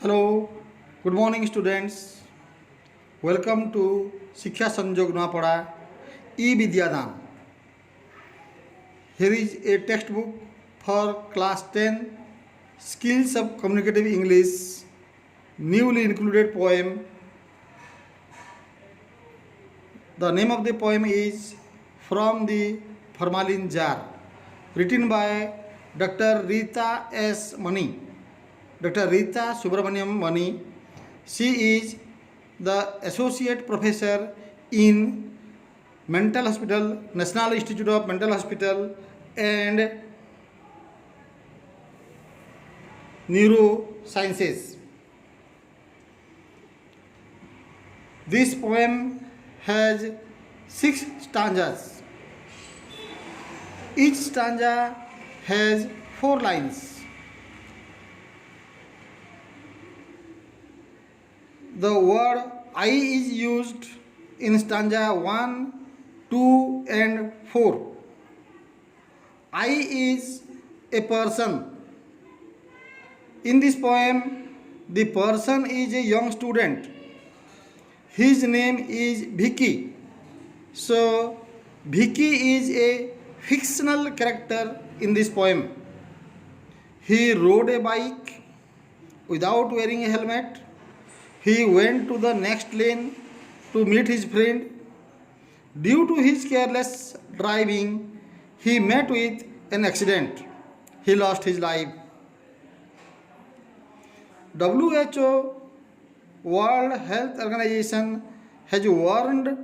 Hello, good morning students. Welcome to शिक्षा संजोग नवापड़ा ई विद्यादान. Here is a textbook for class 10 skills of communicative English, newly included poem. The name of the poem is From the Formalin Jar, written by Dr. Rita S. Mani. Dr. Rita Subramaniam Mani. She is the Associate Professor in Mental Hospital, National Institute of Mental Hospital and Neurosciences. This poem has 6 stanzas. Each stanza has 4 lines. The word I is used in stanza 1, 2 and 4. I is a person. In this poem, the person is a young student. His name is Vicky. So, Vicky is a fictional character in this poem. He rode a bike without wearing a helmet. He went to the next lane to meet his friend. Due to his careless driving, he met with an accident. He lost his life. WHO, World Health Organization, has warned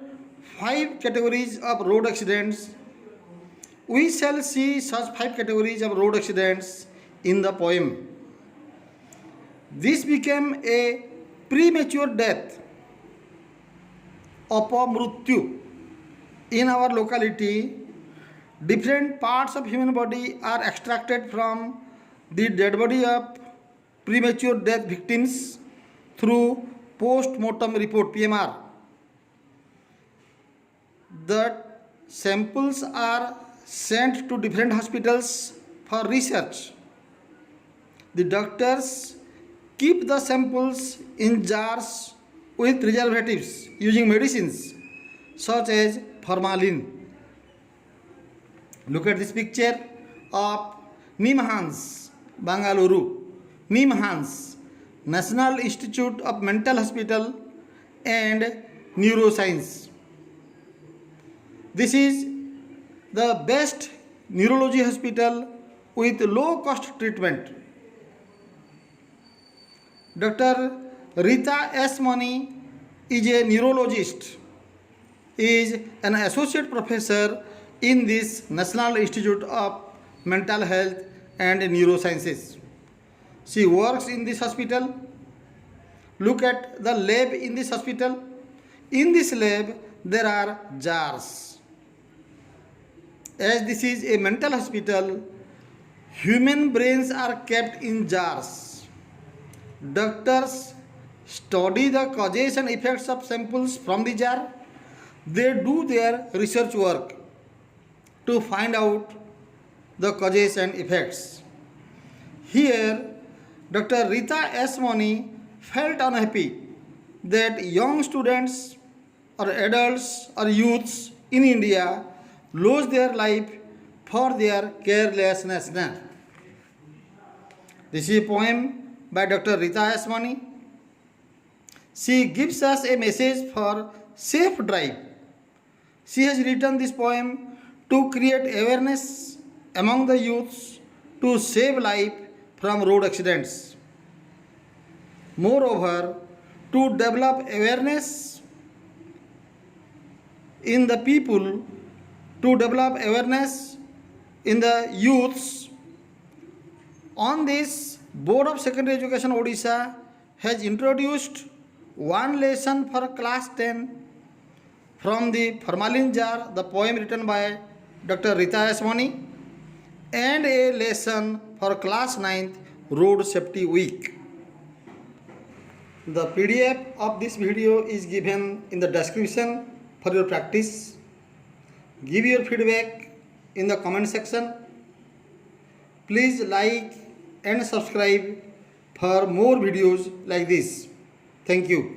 5 categories of road accidents. We shall see such 5 categories of road accidents in the poem. This became a premature death, apamrutyu. In our locality, different parts of human body are extracted from the dead body of premature death victims through post-mortem report PMR. The samples are sent to different hospitals for research. The doctors keep the samples in jars with preservatives using medicines such as formalin. Look at this picture of NIMHANS, Bangalore. NIMHANS, National Institute of Mental Hospital and Neuroscience. This is the best neurology hospital with low cost treatment. Dr. Rita S. Mani is a neurologist, is an associate professor in this National Institute of Mental Health and Neurosciences. She works in this hospital. Look at the lab in this hospital. In this lab, there are jars. As this is a mental hospital, human brains are kept in jars. Doctors study the causes and effects of samples from the jar. They do their research work to find out the causes and effects. Here, Dr. Rita S. Mani felt unhappy that young students or adults or youths in India lose their life for their carelessness. This is a poem by Dr. Rita S. Mani. She gives us a message for safe drive. She has written this poem to create awareness among the youths to save life from road accidents. Moreover, to develop awareness in the people, to develop awareness in the youths. On this, Board of Secondary Education Odisha has introduced one lesson for class 10 from the Formalin Jar, the poem written by Dr. Rita S. Mani, and a lesson for class 9th, Road Safety Week. The PDF of this video is given in the description for your practice. Give your feedback in the comment section. Please like and subscribe for more videos like this. Thank you.